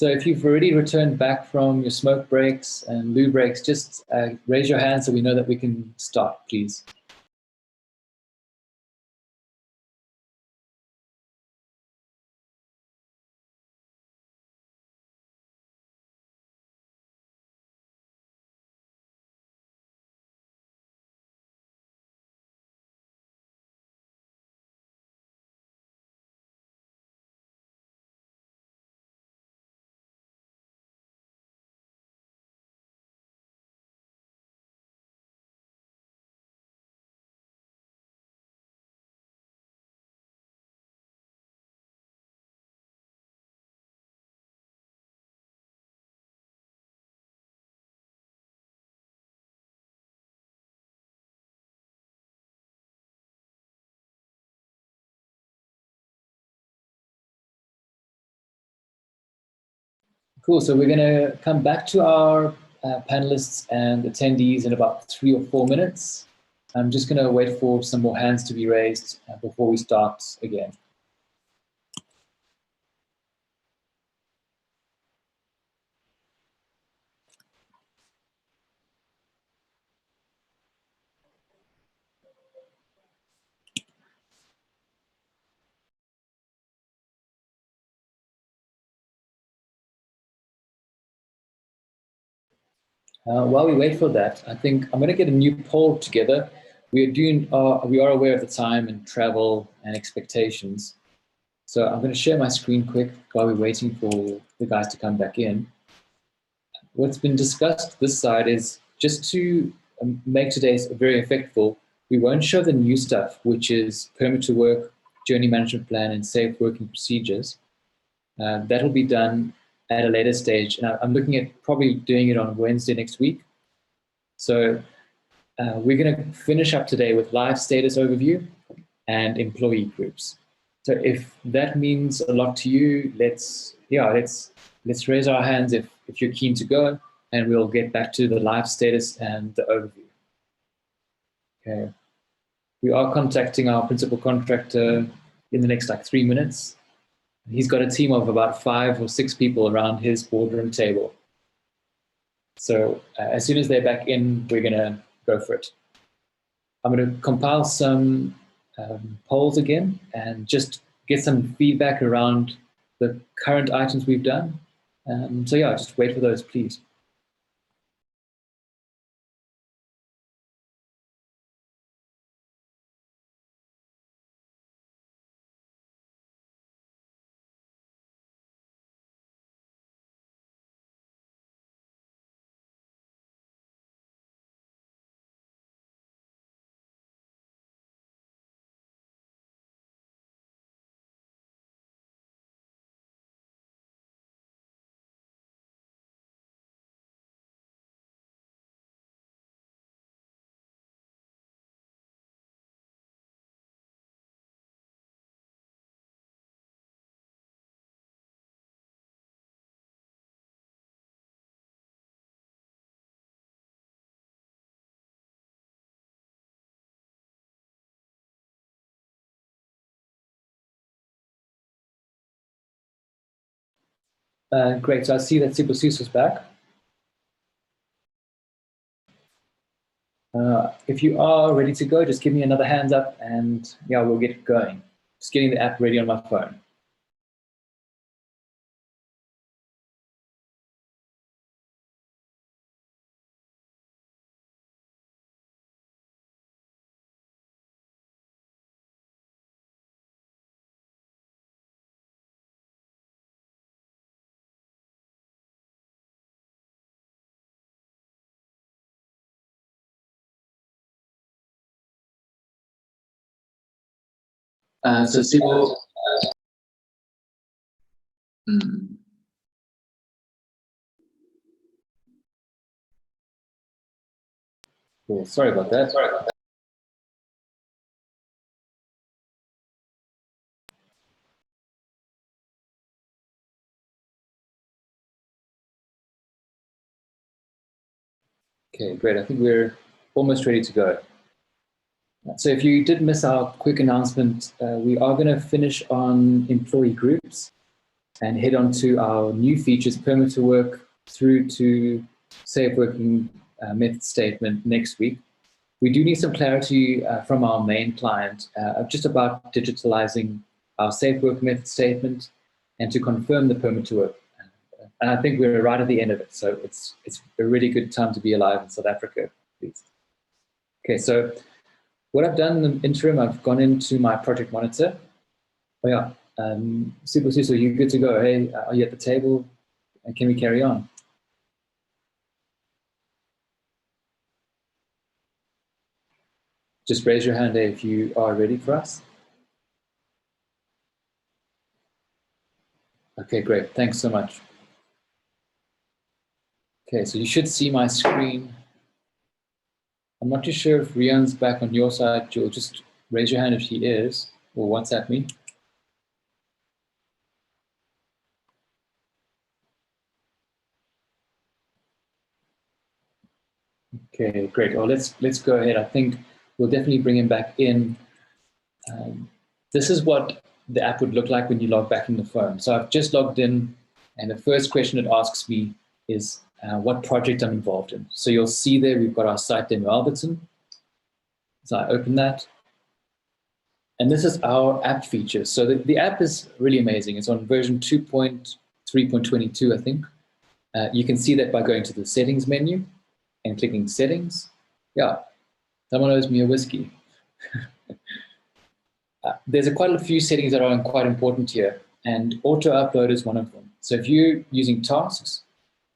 So if you've already returned back from your smoke breaks and loo breaks, just raise your hand so we know that we can start, please. Cool, so we're gonna come back to our panelists and attendees in about 3 or 4 minutes. I'm just gonna wait for some more hands to be raised before we start again. While we wait for that, I think I'm gonna get a new poll together. We are aware of the time and travel and expectations. So I'm gonna share my screen quick while we're waiting for the guys to come back in. What's been discussed this side is just to make today's very effective. We won't show the new stuff, which is permit to work, journey management plan, and safe working procedures. That'll be done at a later stage. And I'm looking at probably doing it on Wednesday next week. So we're going to finish up today with live status overview and employee groups. So if that means a lot to you, let's raise our hands if you're keen to go, and we'll get back to the live status and the overview. Okay. We are contacting our principal contractor in the next 3 minutes. He's got a team of about 5 or 6 people around his boardroom table. So as soon as they're back in, we're gonna go for it. I'm gonna compile some polls again and just get some feedback around the current items we've done. So yeah, just wait for those, please. Great, so I see that Sibusiso is back. If you are ready to go, just give me another hands up and yeah, we'll get going. Just getting the app ready on my phone. So Sibu, cool. Sorry about that. Okay, great. I think we're almost ready to go. So if you did miss our quick announcement, we are going to finish on employee groups. and head on to our new features, permit to work through to safe working method statement next week. We do need some clarity from our main client just about digitalizing our safe work method statement and to confirm the permit to work. And I think we're right at the end of it. So it's a really good time to be alive in South Africa, at least. Okay, so what I've done in the interim, I've gone into my project monitor. Oh yeah, Super Suso, you good to go? Hey, are you at the table? And can we carry on? Just raise your hand if you are ready for us. Okay, great. Thanks so much. Okay, so you should see my screen. I'm not too sure if Rian's back on your side. You'll just raise your hand if he is, or WhatsApp me. Okay, great. Well, let's go ahead. I think we'll definitely bring him back in. This is what the app would look like when you log back in the phone. So I've just logged in, and the first question it asks me is what project I'm involved in. So you'll see there we've got our site demo Alberton. So I open that. And this is our app feature. So the app is really amazing. It's on version 2.3.22, I think. You can see that by going to the settings menu and clicking settings. Yeah, someone owes me a whiskey. There's quite a few settings that are quite important here, and auto upload is one of them. So if you're using tasks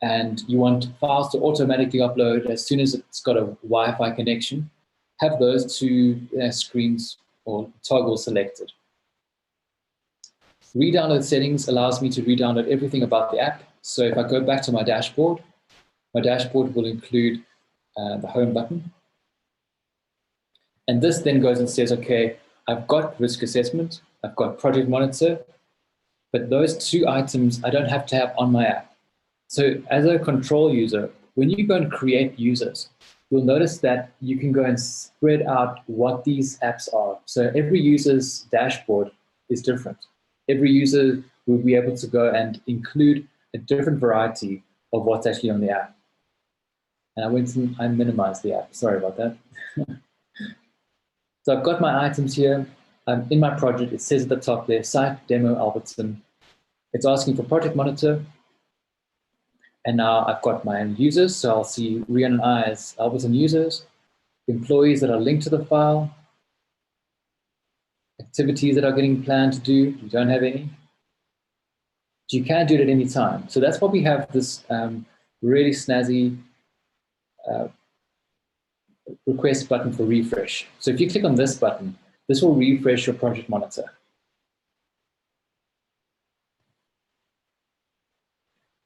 and you want files to automatically upload as soon as it's got a Wi-Fi connection, have those two screens or toggle selected. Re-download settings allows me to re-download everything about the app. So if I go back to my dashboard will include the home button. And this then goes and says, okay, I've got risk assessment, I've got project monitor, but those two items I don't have to have on my app. So as a control user, when you go and create users, you'll notice that you can go and spread out what these apps are. So every user's dashboard is different. Every user will be able to go and include a different variety of what's actually on the app. And I minimized the app. Sorry about that. So I've got my items here. I'm in my project. It says at the top there, site demo Alberton. It's asking for project monitor. And now I've got my users. So I'll see Rian and I as Alberton users, employees that are linked to the file, activities that are getting planned to do. You don't have any. You can do it at any time. So that's why we have this really snazzy request button for refresh. So if you click on this button, this will refresh your project monitor.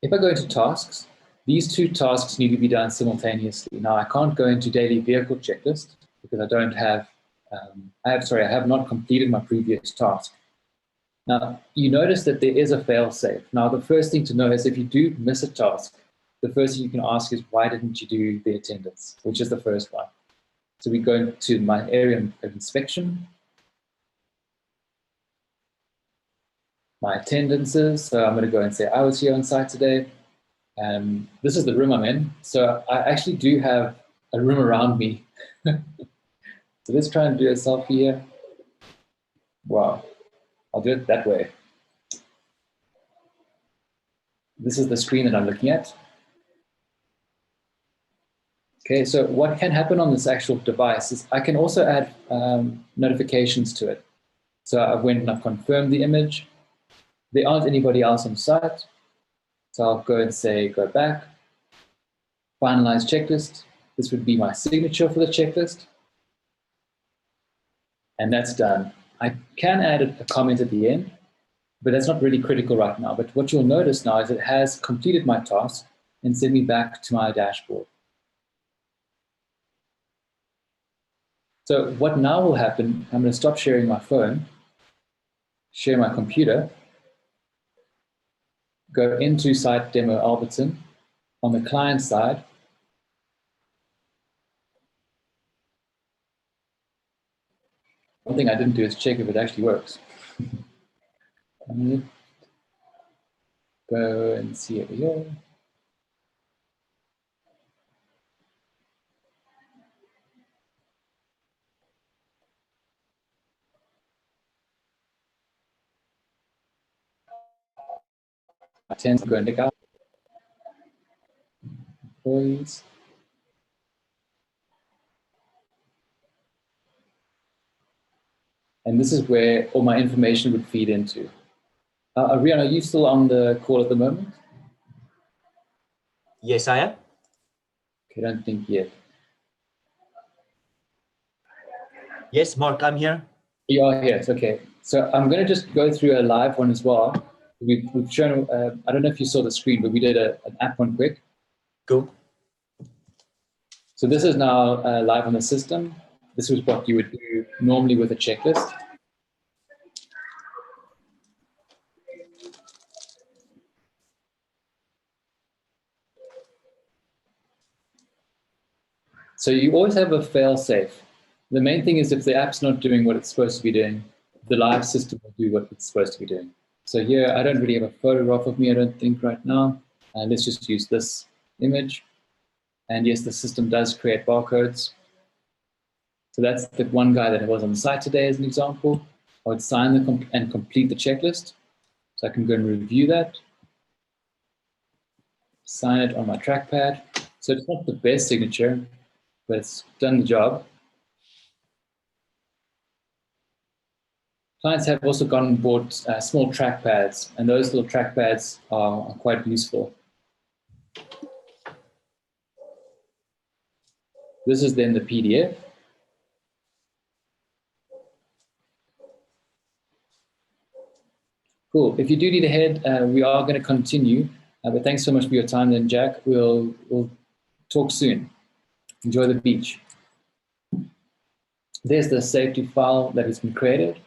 If I go into tasks, these two tasks need to be done simultaneously. Now I can't go into daily vehicle checklist because I don't have, I have not completed my previous task. Now you notice that there is a fail safe. Now the first thing to know is if you do miss a task, the first thing you can ask is why didn't you do the attendance, which is the first one. So we go into my area of inspection, my attendances. So I'm going to go and say I was here on site today. This is the room I'm in. So I actually do have a room around me. So let's try and do a selfie here. Wow, I'll do it that way. This is the screen that I'm looking at. Okay, so what can happen on this actual device is I can also add notifications to it. So I went and I've confirmed the image. There aren't anybody else on site. So I'll go and say, go back, finalize checklist. This would be my signature for the checklist. And that's done. I can add a comment at the end, but that's not really critical right now. But what you'll notice now is it has completed my task and sent me back to my dashboard. So what now will happen, I'm going to stop sharing my phone, share my computer, go into site demo Alberton on the client side. One thing I didn't do is check if it actually works. go and see over here. I tend to go and look out employees. And this is where all my information would feed into. Rian, are you still on the call at the moment? Yes, I am. Okay, I don't think yet. Yes, Mark, I'm here. You are here, it's okay. So I'm going to just go through a live one as well. We've shown, I don't know if you saw the screen, but we did an app one quick. Cool. So this is now live on the system. This is what you would do normally with a checklist. So you always have a fail safe. The main thing is if the app's not doing what it's supposed to be doing, the live system will do what it's supposed to be doing. So here, I don't really have a photograph of me, I don't think right now. Let's just use this image. And yes, the system does create barcodes. So that's the one guy that was on the site today as an example. I would sign and complete the checklist. So I can go and review that. Sign it on my trackpad. So it's not the best signature, but it's done the job. Clients have also gone and bought small trackpads, and those little trackpads are quite useful. This is then the PDF. Cool. If you do need a head, we are going to continue. But thanks so much for your time then, Jack. We'll talk soon. Enjoy the beach. There's the safety file that has been created.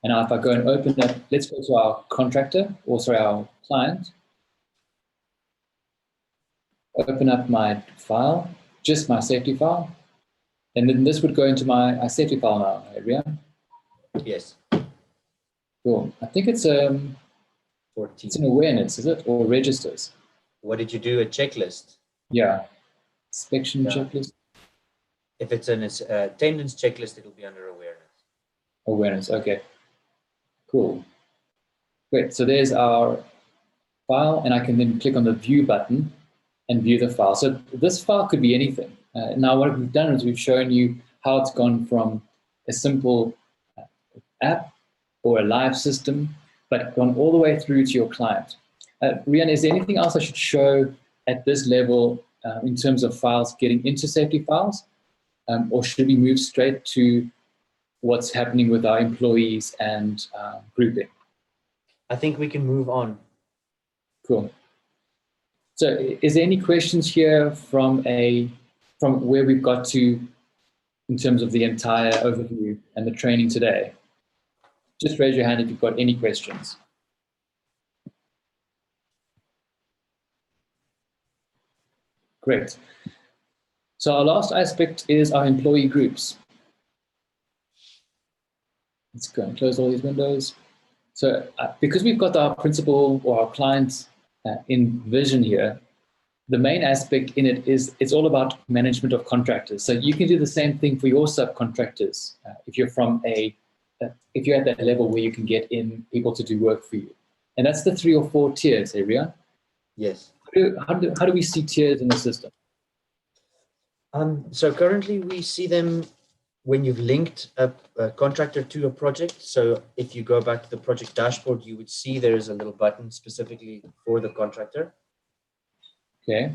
And now if I go and open that, let's go to our contractor, or sorry, our client. Open up my file, just my safety file. And then this would go into my safety file now, Adrian. Yes. Cool. I think it's 14. It's an awareness, is it? Or registers? What did you do? A checklist? Yeah. Inspection checklist. If it's an attendance checklist, it'll be under awareness. Awareness, okay. Cool. Great. So there's our file, and I can then click on the view button and view the file. So this file could be anything. Now what we've done is we've shown you how it's gone from a simple app or a live system, but gone all the way through to your client. Rian, is there anything else I should show at this level in terms of files getting into safety files? Or should we move straight to what's happening with our employees and grouping? I think we can move on. Cool. So is there any questions here from where we've got to in terms of the entire overview and the training today? Just raise your hand if you've got any questions. Great. So our last aspect is our employee groups. Let's go and close all these windows. So because we've got our principal or our clients in vision here, the main aspect in it is it's all about management of contractors. So you can do the same thing for your subcontractors if you're if you're at that level where you can get in people to do work for you. And that's the 3 or 4 tiers, Rian. Yes. How do we see tiers in the system? So currently we see them when you've linked a contractor to a project. So if you go back to the project dashboard, you would see there's a little button specifically for the contractor. Okay,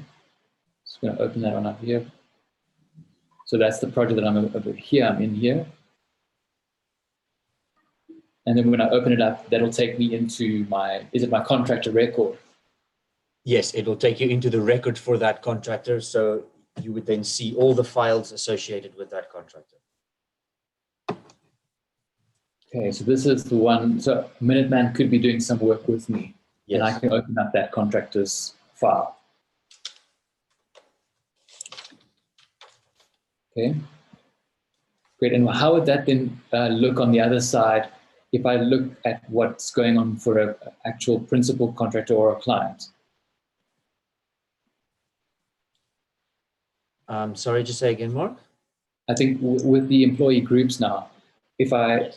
just going to open that one up here. So that's the project that I'm over here. I'm in here. And then when I open it up, that'll take me into is it my contractor record? Yes, it will take you into the record for that contractor. So you would then see all the files associated with that contractor. Okay, so this is the one. So Minuteman could be doing some work with me. Yes. And I can open up that contractor's file. Okay, great. And how would that then look on the other side if I look at what's going on for an actual principal contractor or a client? Sorry, just say again, Mark. I think with the employee groups now, if I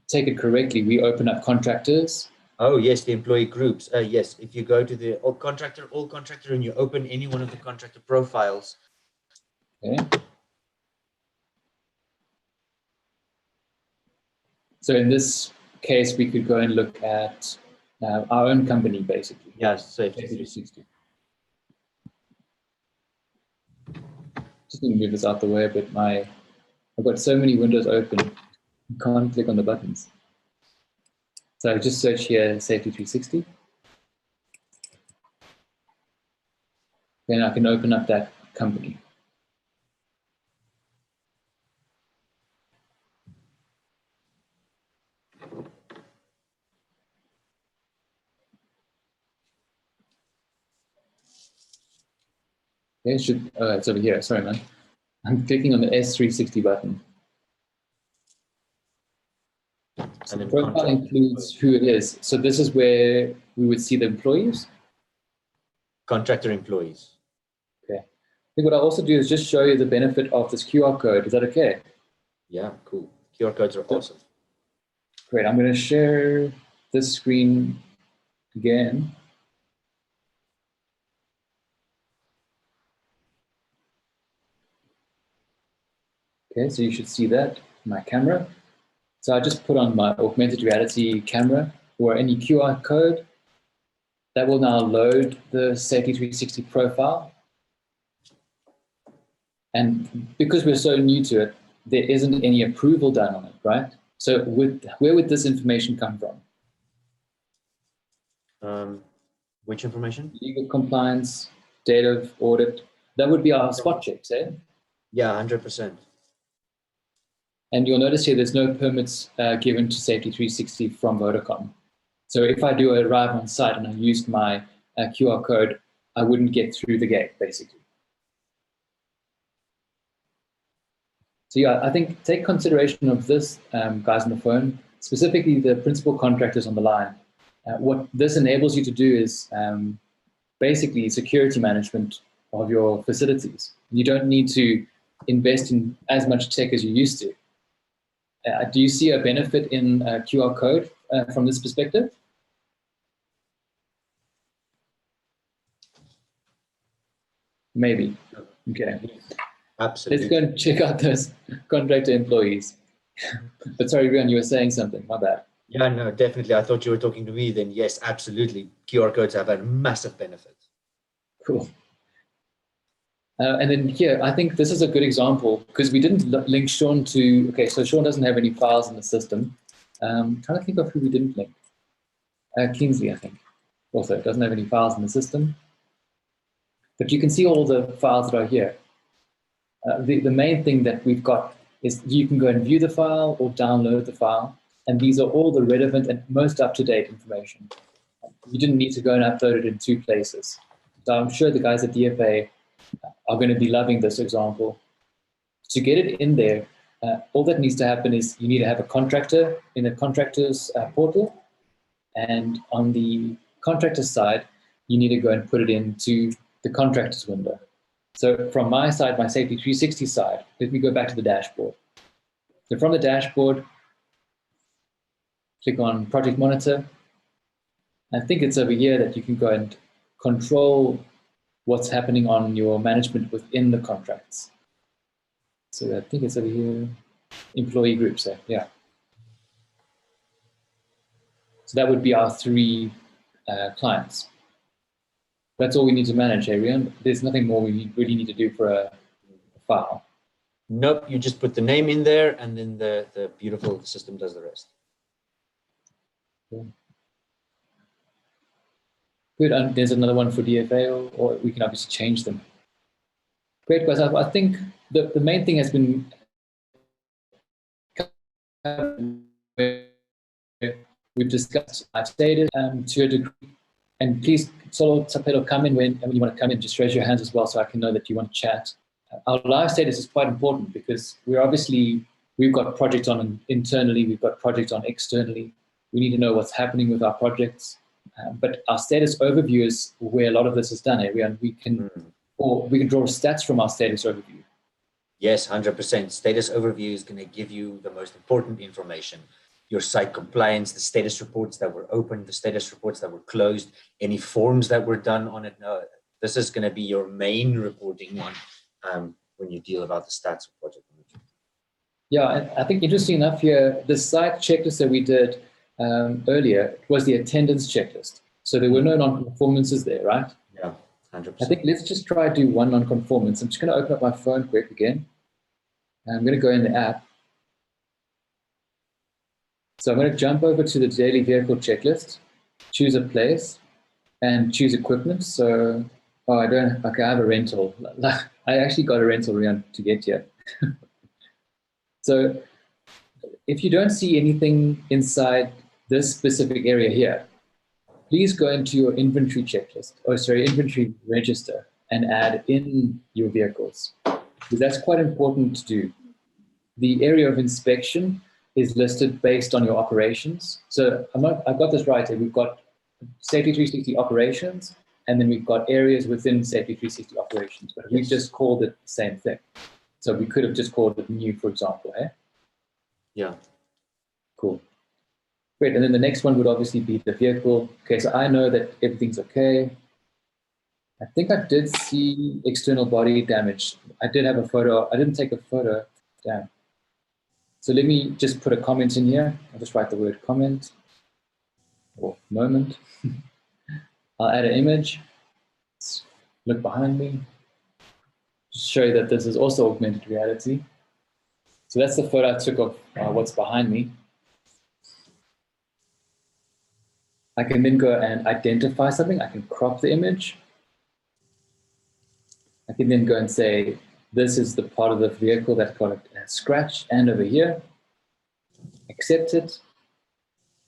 take it correctly, we open up contractors. Oh, yes, the employee groups. Yes, if you go to the all contractor, and you open any one of the contractor profiles. Okay. So in this case, we could go and look at our own company, basically. Yes, Safety 360. Just going to move this out the way a bit. I've got so many windows open, I can't click on the buttons. So I just search here, Safety 360. Then I can open up that company. Okay, it's over here. Sorry, man. I'm clicking on the S360 button. So the profile includes who it is. So this is where we would see the employees. Contractor employees. Okay. I think what I'll also do is just show you the benefit of this QR code. Is that okay? Yeah, cool. QR codes are awesome. Great. I'm going to share this screen again. Okay, so you should see that, my camera. So I just put on my augmented reality camera or any QR code. That will now load the Safety 360 profile. And because we're so new to it, there isn't any approval done on it, right? So where would this information come from? Which information? Legal compliance, date of audit. That would be our spot checks, eh? Yeah, 100%. And you'll notice here there's no permits given to Safety 360 from Vodacom. So if I do arrive on site and I used my QR code, I wouldn't get through the gate, basically. So yeah, I think take consideration of this, guys on the phone, specifically the principal contractors on the line. What this enables you to do is basically security management of your facilities. You don't need to invest in as much tech as you used to. Do you see a benefit in QR code from this perspective? Maybe. Okay. Absolutely. Let's go and check out those contractor employees. But sorry, Rian, you were saying something. My bad. Yeah, no, definitely. I thought you were talking to me. Then yes, absolutely. QR codes have a massive benefit. Cool. And then here, I think this is a good example because we didn't link Sean to, okay, so Sean doesn't have any files in the system. Trying to think of who we didn't link. Kingsley, I think, also doesn't have any files in the system. But you can see all the files that are here. The main thing that we've got is you can go and view the file or download the file. And these are all the relevant and most up-to-date information. You didn't need to go and upload it in 2 places. So I'm sure the guys at DFA are going to be loving this example. To get it in there, all that needs to happen is you need to have a contractor in the contractor's portal. And on the contractor side, you need to go and put it into the contractor's window. So from my side, my Safety 360 side, let me go back to the dashboard. So from the dashboard, click on Project Monitor. I think it's over here that you can go and control what's happening on your management within the contracts. So I think it's over here, employee groups there, yeah. So that would be our 3 clients. That's all we need to manage, Arian. There's nothing more we really need to do for a file. Nope, you just put the name in there and then the beautiful system does the rest. Good, and there's another one for DFA, or we can obviously change them. Great, guys. I think the main thing has been we've discussed. I've stated to a degree, and please, solo subtitle, come in when you want to come in. Just raise your hands as well, so I can know that you want to chat. Our live status is quite important because we're obviously we've got projects on internally, we've got projects on externally. We need to know what's happening with our projects. But our status overview is where a lot of this is done. We can draw stats from our status overview. Yes, 100%. Status overview is going to give you the most important information. Your site compliance, the status reports that were open, the status reports that were closed, any forms that were done on it. No, this is going to be your main reporting one when you deal about the stats of project management. Yeah, I think interesting enough here, the site checklist that we did earlier was the attendance checklist. So there were no non-conformances there, right? Yeah, 100%. I think let's just try to do one non-conformance. I'm just going to open up my phone quick again. I'm going to go in the app. So I'm going to jump over to the daily vehicle checklist, choose a place, and choose equipment. So, okay, I have a rental. I actually got a rental to get here. So if you don't see anything inside this specific area here, please go into your inventory checklist, inventory register, and add in your vehicles, because that's quite important to do. The area of inspection is listed based on your operations. So I've got this right here. We've got Safety 360 operations, and then we've got areas within Safety 360 operations, but we've just called it the same thing. So we could have just called it new, for example, eh? Yeah. Cool. Great, and then the next one would obviously be the vehicle. Okay, so I know that everything's okay. I think I did see external body damage. I did have a photo. I didn't take a photo. Damn. So let me just put a comment in here. I'll just write the word comment or moment. I'll add an image. Look behind me. Just show you that this is also augmented reality. So that's the photo I took of what's behind me. I can then go and identify something. I can crop the image. I can then go and say, this is the part of the vehicle that got a scratch, and over here, accept it,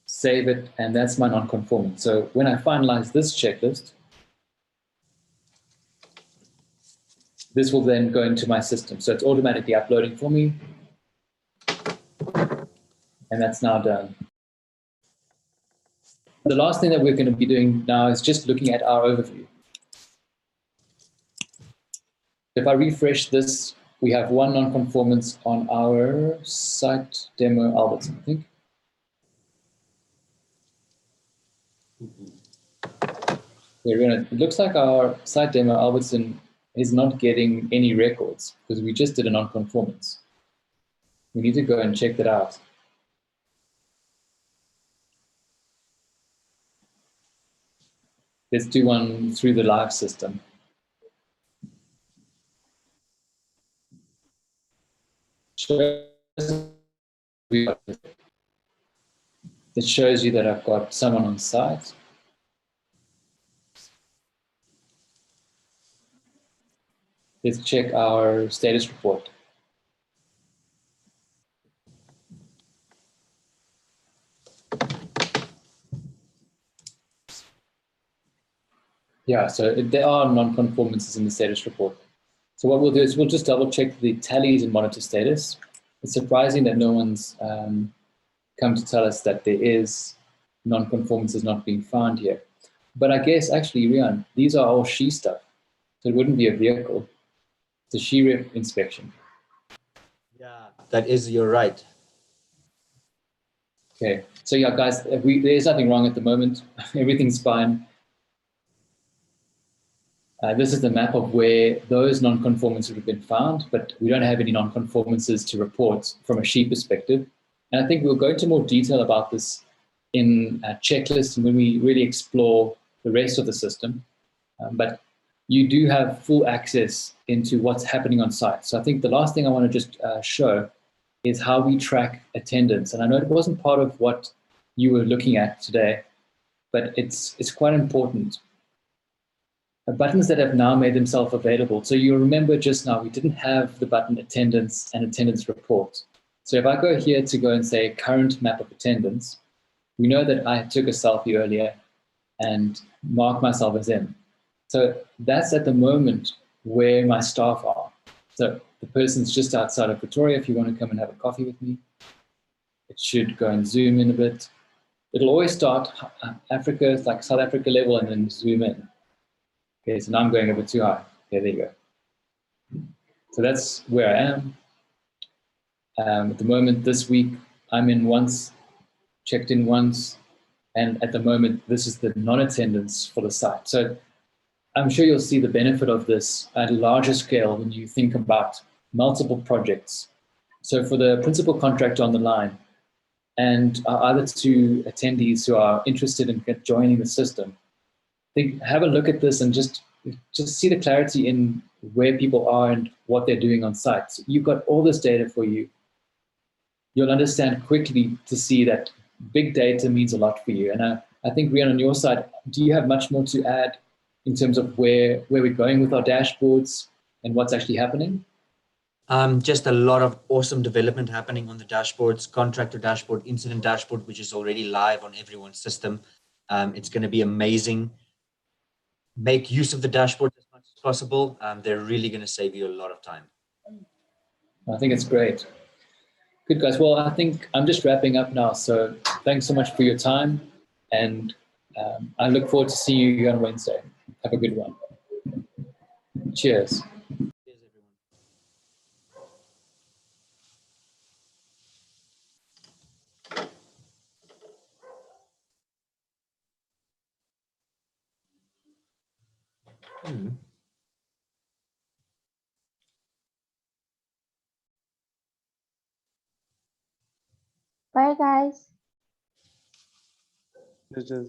save it, and that's my non-conformance. So when I finalize this checklist, this will then go into my system. So it's automatically uploading for me, and that's now done. The last thing that we're going to be doing now is just looking at our overview. If I refresh this, we have one non-conformance on our site demo Albertson, I think. It looks like our site demo Albertson is not getting any records because we just did a non-conformance. We need to go and check that out. Let's do one through the live system. It shows you that I've got someone on site. Let's check our status report. Yeah, so there are non-conformances in the status report. So what we'll do is we'll just double check the tallies and monitor status. It's surprising that no one's come to tell us that there is non-conformances not being found here. But I guess actually, Rian, these are all SHE stuff. So it wouldn't be a vehicle. It's a SHE rep inspection. Yeah, that is, you're right. Okay, so yeah, guys, there's nothing wrong at the moment. Everything's fine. This is the map of where those non-conformances have been found, but we don't have any non-conformances to report from a SHE perspective. And I think we'll go into more detail about this in a checklist and when we really explore the rest of the system. But you do have full access into what's happening on site. So I think the last thing I want to just show is how we track attendance. And I know it wasn't part of what you were looking at today, but it's quite important. Buttons that have now made themselves available. So you'll remember just now, we didn't have the button attendance and attendance report. So if I go here to go and say current map of attendance, we know that I took a selfie earlier and marked myself as in. So that's at the moment where my staff are. So The person's just outside of Pretoria if you want to come and have a coffee with me. It should go and zoom in a bit. It'll always start Africa, it's like South Africa level, and then zoom in. Okay, so now I'm going a bit too high. Okay, there you go. So that's where I am. At the moment, this week, I'm in once, checked in once, and at the moment, this is the non-attendance for the site. So I'm sure you'll see the benefit of this at a larger scale when you think about multiple projects. So for the principal contractor on the line and other two attendees who are interested in joining the system, have a look at this and just see the clarity in where people are and what they're doing on site. So you've got all this data for you. You'll understand quickly to see that big data means a lot for you. And I think, Rian, on your side, do you have much more to add in terms of where we're going with our dashboards and what's actually happening? Just a lot of awesome development happening on the dashboards, contractor dashboard, incident dashboard, which is already live on everyone's system. It's going to be amazing. Make use of the dashboard as much as possible. They're really going to save you a lot of time. I think it's great. Good, guys. Well, I think I'm just wrapping up now. So thanks so much for your time. And I look forward to seeing you on Wednesday. Have a good one. Cheers. Cheers, everyone. Bye, guys. It is.